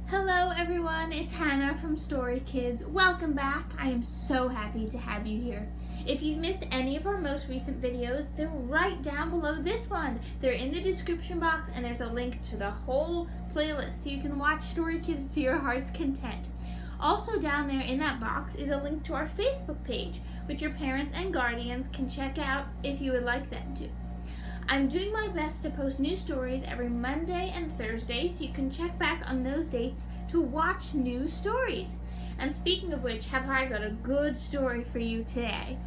Hello everyone, it's Hannah from Story Kids. Welcome back. I am so happy to have you here. If you've missed any of our most recent videos, they're right down below this one. They're in the description box and there's a link to the whole playlist so you can watch Story Kids to your heart's content. Also down there in that box is a link to our Facebook page, which your parents and guardians can check out if you would like them to. I'm doing my best to post new stories every Monday and Thursday, so you can check back on those dates to watch new stories. And speaking of which, have I got a good story for you today.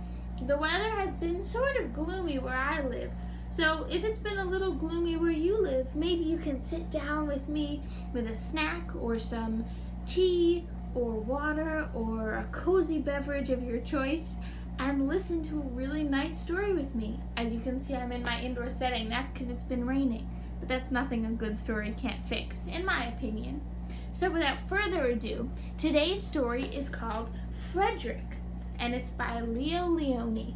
The weather has been sort of gloomy where I live, so if it's been a little gloomy where you live, maybe you can sit down with me with a snack or some tea or water or a cozy beverage of your choice and listen to a really nice story with me. As you can see, I'm in my indoor setting. That's because it's been raining, but that's nothing a good story can't fix, in my opinion. So without further ado, today's story is called Frederick, and it's by Leo Lionni.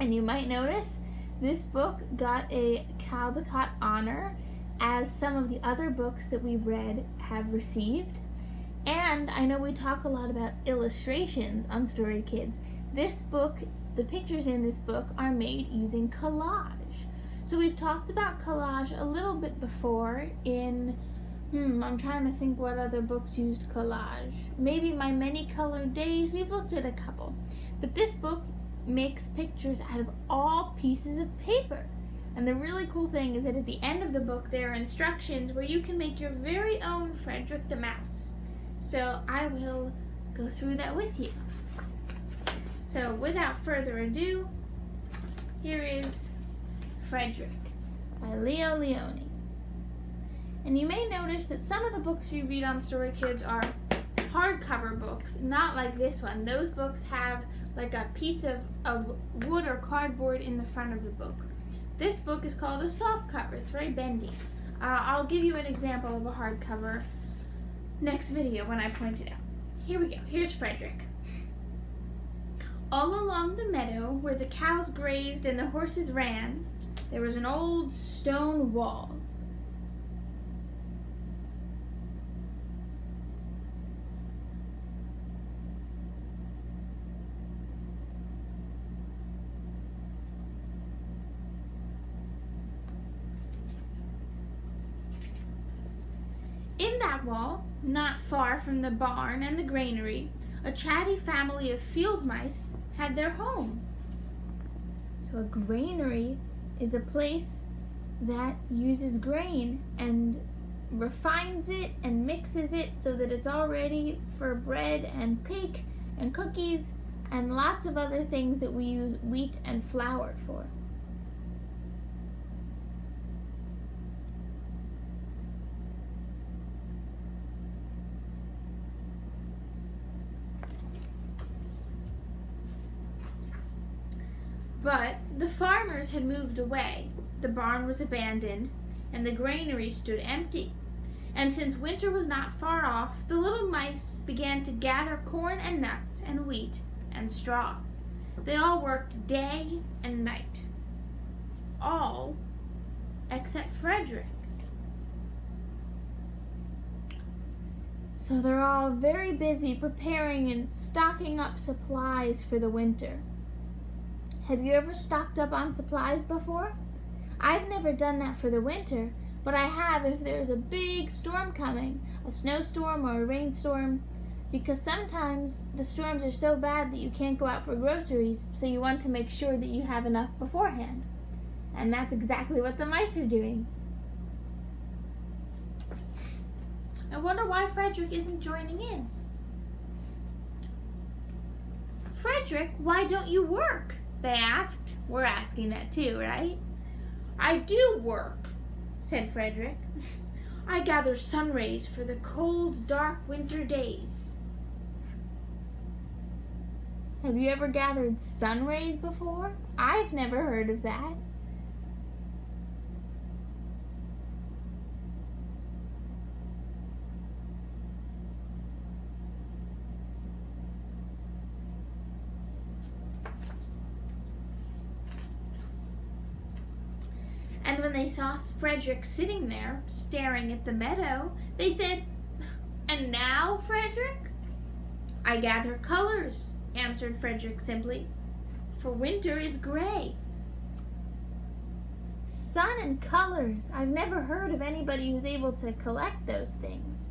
And you might notice this book got a Caldecott honor, as some of the other books that we've read have received. And I know we talk a lot about illustrations on Story Kids. This book, the pictures in this book are made using collage. So we've talked about collage a little bit before in, I'm trying to think what other books used collage. Maybe My Many Colored Days, we've looked at a couple. But this book makes pictures out of all pieces of paper. And the really cool thing is that at the end of the book there are instructions where you can make your very own Frederick the Mouse. So I will go through that with you. So without further ado, here is Frederick by Leo Lionni. And you may notice that some of the books you read on Story Kids are hardcover books, not like this one. Those books have like a piece of wood or cardboard in the front of the book. This book is called a soft cover. It's very bendy. I'll give you an example of a hardcover next video when I point it out. Here we go. Here's Frederick. All along the meadow where the cows grazed and the horses ran, there was an old stone wall. In that wall, not far from the barn and the granary, a chatty family of field mice had their home. So a granary is a place that uses grain and refines it and mixes it so that it's all ready for bread and cake and cookies and lots of other things that we use wheat and flour for. But the farmers had moved away, the barn was abandoned, and the granary stood empty. And since winter was not far off, the little mice began to gather corn and nuts and wheat and straw. They all worked day and night. All except Frederick. So they're all very busy preparing and stocking up supplies for the winter. Have you ever stocked up on supplies before? I've never done that for the winter, but I have if there's a big storm coming, a snowstorm or a rainstorm, because sometimes the storms are so bad that you can't go out for groceries, so you want to make sure that you have enough beforehand. And that's exactly what the mice are doing. I wonder why Frederick isn't joining in. Frederick, why don't you work? They asked. We're asking that too, right? I do work, said Frederick. I gather sun rays for the cold, dark winter days. Have you ever gathered sun rays before? I've never heard of that. And when they saw Frederick sitting there, staring at the meadow, they said, And now, Frederick? I gather colors, answered Frederick simply, for winter is gray. Sun and colors. I've never heard of anybody who's able to collect those things.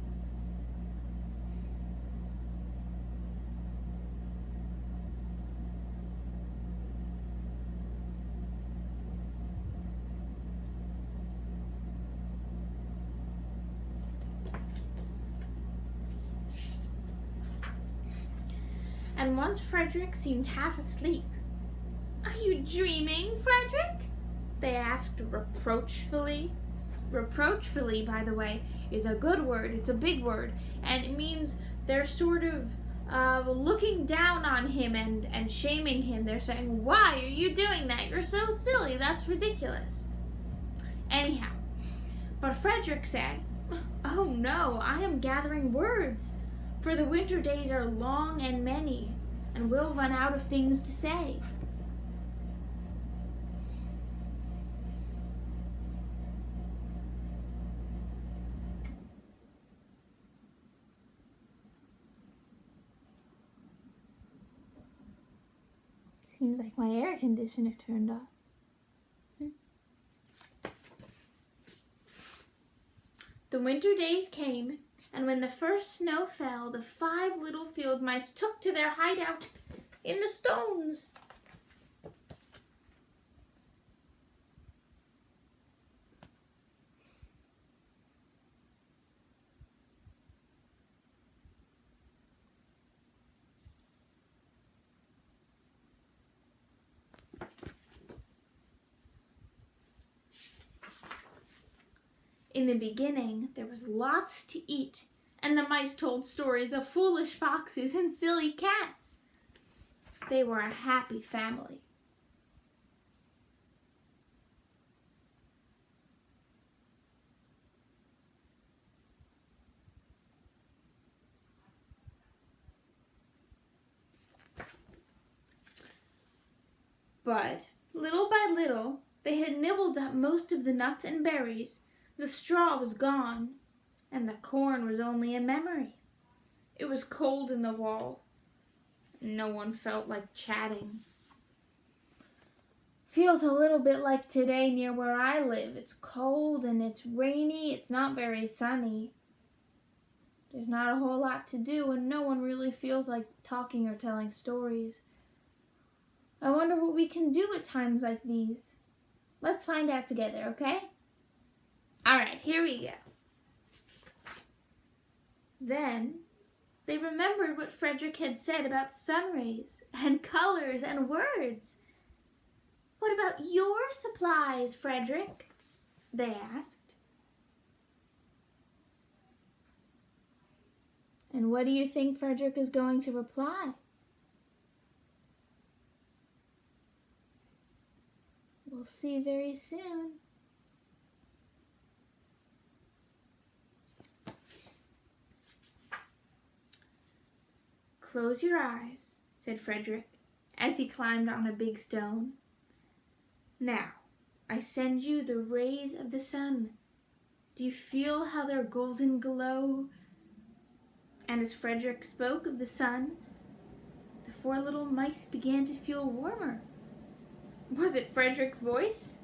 And once Frederick seemed half asleep. Are you dreaming, Frederick? They asked reproachfully. Reproachfully, by the way, is a good word. It's a big word. And it means they're sort of looking down on him and shaming him. They're saying, why are you doing that? You're so silly. That's ridiculous. Anyhow, but Frederick said, oh no, I am gathering words. For the winter days are long and many, and we'll run out of things to say. Seems like my air conditioner turned off. The winter days came, and when the first snow fell, the 5 little field mice took to their hideout in the stones. In the beginning, there was lots to eat, and the mice told stories of foolish foxes and silly cats. They were a happy family. But, little by little, they had nibbled up most of the nuts and berries. The straw was gone, and the corn was only a memory. It was cold in the wall, and no one felt like chatting. Feels a little bit like today near where I live. It's cold and it's rainy. It's not very sunny. There's not a whole lot to do, and no one really feels like talking or telling stories. I wonder what we can do at times like these. Let's find out together, okay? All right, here we go. Then they remembered what Frederick had said about sun rays and colors and words. What about your supplies, Frederick? They asked. And what do you think Frederick is going to reply? We'll see very soon. Close your eyes, said Frederick, as he climbed on a big stone. Now, I send you the rays of the sun. Do you feel how their golden glow? And as Frederick spoke of the sun, the 4 little mice began to feel warmer. Was it Frederick's voice?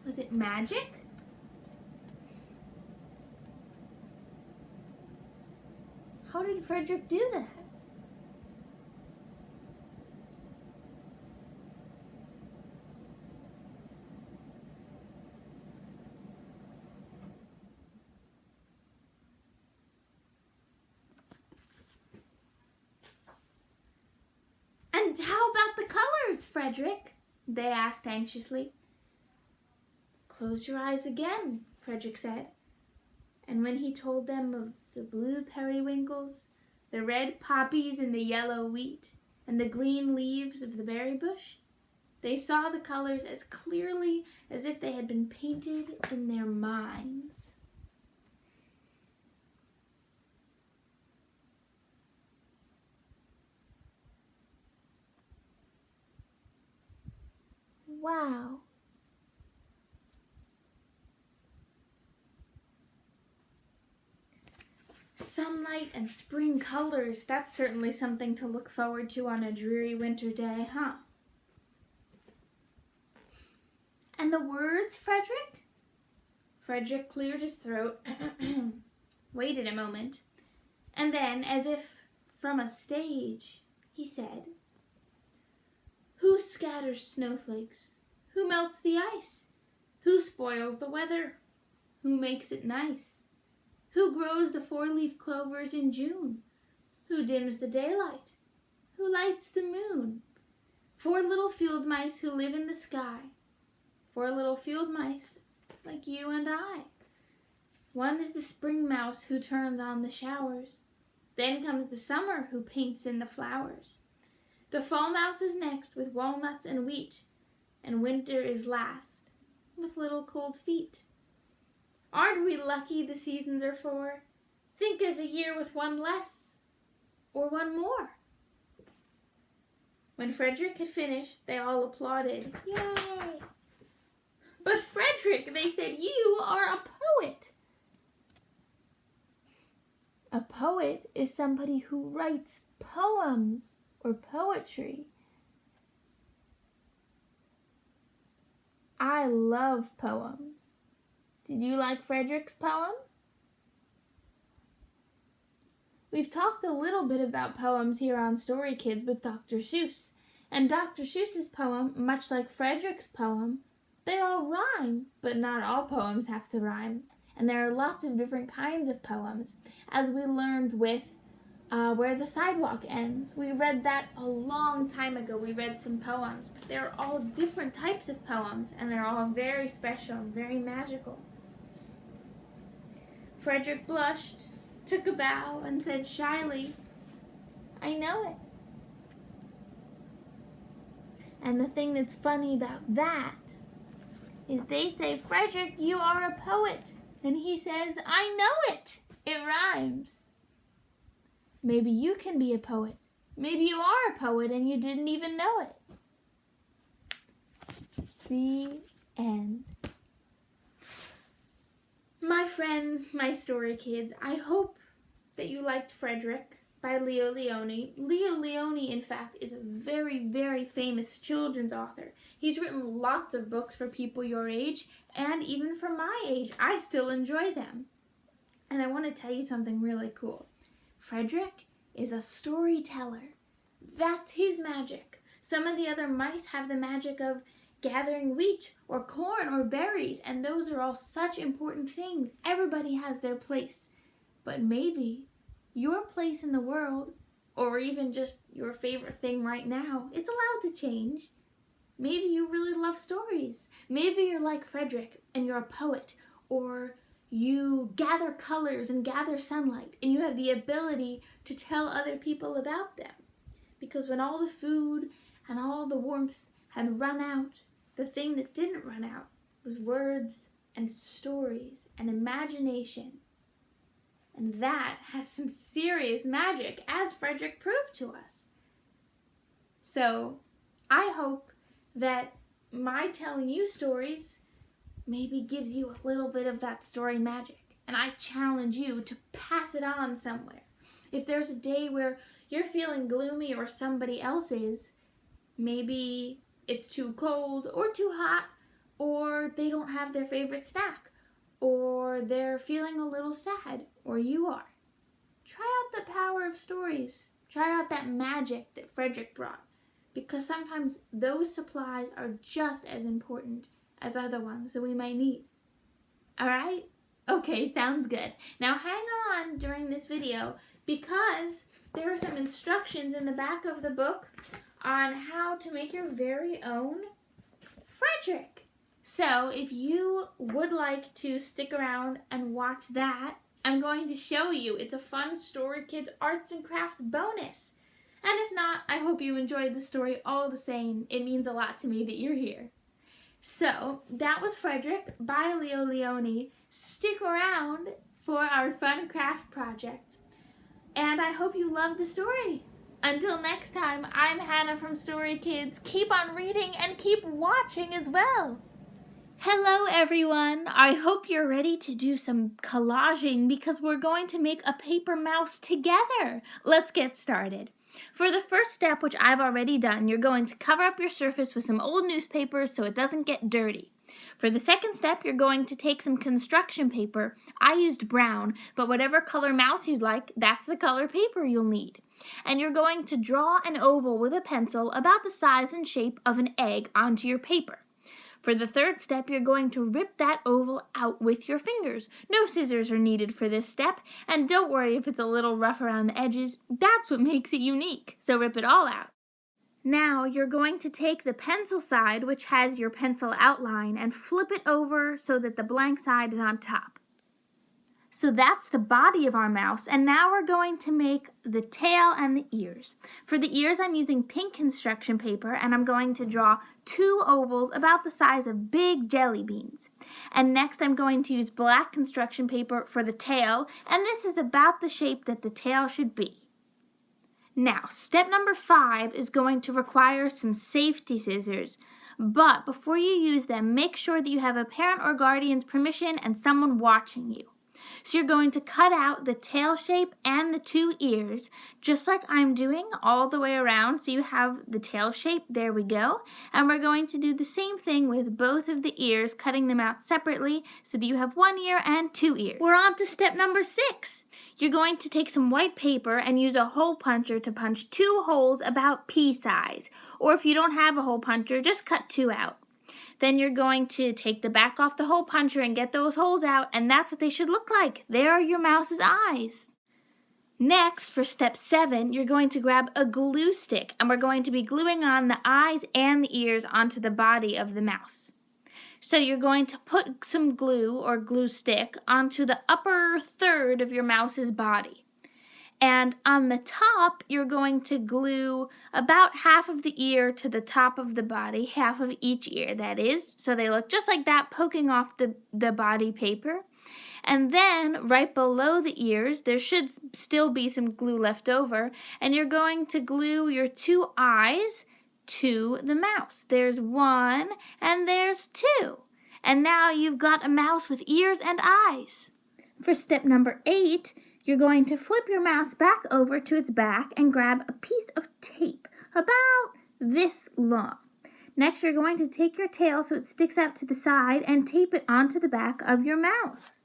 Was it magic? How did Frederick do that? And how about the colors, Frederick? They asked anxiously. Close your eyes again, Frederick said. And when he told them of the blue periwinkles, the red poppies and the yellow wheat, and the green leaves of the berry bush, they saw the colors as clearly as if they had been painted in their minds. Wow. Sunlight and spring colors, that's certainly something to look forward to on a dreary winter day, huh? And the words, Frederick? Frederick cleared his throat, waited a moment, and then, as if from a stage, he said, "Who scatters snowflakes? Who melts the ice? Who spoils the weather? Who makes it nice? Who grows the four-leaf clovers in June? Who dims the daylight? Who lights the moon? 4 little field mice who live in the sky. 4 little field mice like you and I. One is the spring mouse who turns on the showers. Then comes the summer who paints in the flowers. The fall mouse is next with walnuts and wheat, and winter is last with little cold feet. Aren't we lucky the seasons are 4? Think of a year with one less, or one more." When Frederick had finished, they all applauded. Yay! "But Frederick," they said, "you are a poet." A poet is somebody who writes poems or poetry. I love poems. Did you like Frederick's poem? We've talked a little bit about poems here on Story Kids with Dr. Seuss, and Dr. Seuss's poem, much like Frederick's poem, they all rhyme, but not all poems have to rhyme. And there are lots of different kinds of poems, as we learned with Where the Sidewalk Ends. We read that a long time ago. We read some poems, but they're all different types of poems, and they're all very special and very magical. Frederick blushed, took a bow, and said shyly, "I know it." And the thing that's funny about that is they say, "Frederick, you are a poet." And he says, "I know it. It rhymes." Maybe you can be a poet. Maybe you are a poet and you didn't even know it. The end. My friends, my story kids, I hope that you liked Frederick by Leo Lionni. Leo Lionni, in fact, is a very, very famous children's author. He's written lots of books for people your age, and even for my age. I still enjoy them. And I want to tell you something really cool. Frederick is a storyteller. That's his magic. Some of the other mice have the magic of gathering wheat or corn or berries, and those are all such important things. Everybody has their place. But maybe your place in the world, or even just your favorite thing right now, it's allowed to change. Maybe you really love stories. Maybe you're like Frederick and you're a poet, or you gather colors and gather sunlight, and you have the ability to tell other people about them. Because when all the food and all the warmth had run out, the thing that didn't run out was words and stories and imagination. And that has some serious magic, as Frederick proved to us. So I hope that my telling you stories maybe gives you a little bit of that story magic. And I challenge you to pass it on somewhere. If there's a day where you're feeling gloomy or somebody else is, maybe it's too cold or too hot, or they don't have their favorite snack, or they're feeling a little sad, or you are. Try out the power of stories. Try out that magic that Frederick brought, because sometimes those supplies are just as important as other ones that we might need. All right? Okay, sounds good. Now hang on during this video, because there are some instructions in the back of the book on how to make your very own Frederick. So if you would like to stick around and watch that, I'm going to show you. It's a fun Story Kids Arts and Crafts bonus. And if not, I hope you enjoyed the story all the same. It means a lot to me that you're here. So that was Frederick by Leo Lionni. Stick around for our fun craft project. And I hope you loved the story. Until next time, I'm Hannah from Story Kids. Keep on reading and keep watching as well. Hello everyone! I hope you're ready to do some collaging because we're going to make a paper mouse together. Let's get started. For the first step, which I've already done, you're going to cover up your surface with some old newspaper so it doesn't get dirty. For the second step, you're going to take some construction paper. I used brown, but whatever color mouse you'd like, that's the color paper you'll need. And you're going to draw an oval with a pencil about the size and shape of an egg onto your paper. For the third step, you're going to rip that oval out with your fingers. No scissors are needed for this step, and don't worry if it's a little rough around the edges. That's what makes it unique, so rip it all out. Now, you're going to take the pencil side, which has your pencil outline, and flip it over so that the blank side is on top. So that's the body of our mouse, and now we're going to make the tail and the ears. For the ears, I'm using pink construction paper, and I'm going to draw 2 ovals about the size of big jelly beans. And next, I'm going to use black construction paper for the tail, and this is about the shape that the tail should be. Now, step number 5 is going to require some safety scissors. But before you use them, make sure that you have a parent or guardian's permission and someone watching you. So you're going to cut out the tail shape and the 2 ears, just like I'm doing all the way around. So you have the tail shape, there we go. And we're going to do the same thing with both of the ears, cutting them out separately so that you have 1 ear and 2 ears. We're on to step number 6. You're going to take some white paper and use a hole puncher to punch 2 holes about pea size. Or if you don't have a hole puncher, just cut 2 out. Then you're going to take the back off the hole puncher and get those holes out, and that's what they should look like. There are your mouse's eyes. Next, for step 7, you're going to grab a glue stick, and we're going to be gluing on the eyes and the ears onto the body of the mouse. So you're going to put some glue or glue stick onto the upper third of your mouse's body. And on the top, you're going to glue about half of the ear to the top of the body, half of each ear, that is. So they look just like that, poking off the body paper. And then, right below the ears, there should still be some glue left over. And you're going to glue your 2 eyes to the mouse. There's 1, and there's 2. And now you've got a mouse with ears and eyes. For step number 8, you're going to flip your mouse back over to its back and grab a piece of tape about this long. Next, you're going to take your tail so it sticks out to the side and tape it onto the back of your mouse.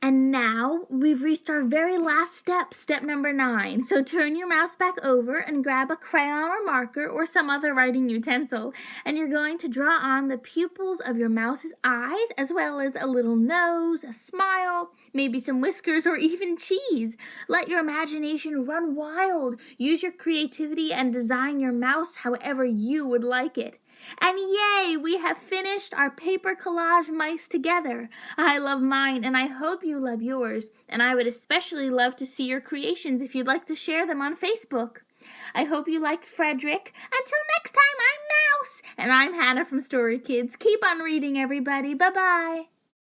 And now we've reached our very last step, step number 9. So turn your mouse back over and grab a crayon or marker or some other writing utensil. And you're going to draw on the pupils of your mouse's eyes, as well as a little nose, a smile, maybe some whiskers, or even cheese. Let your imagination run wild. Use your creativity and design your mouse however you would like it. And yay, we have finished our paper collage mice together. I love mine, and I hope you love yours. And I would especially love to see your creations if you'd like to share them on Facebook. I hope you liked Frederick. Until next time, I'm Mouse. And I'm Hannah from Story Kids. Keep on reading, everybody. Bye-bye.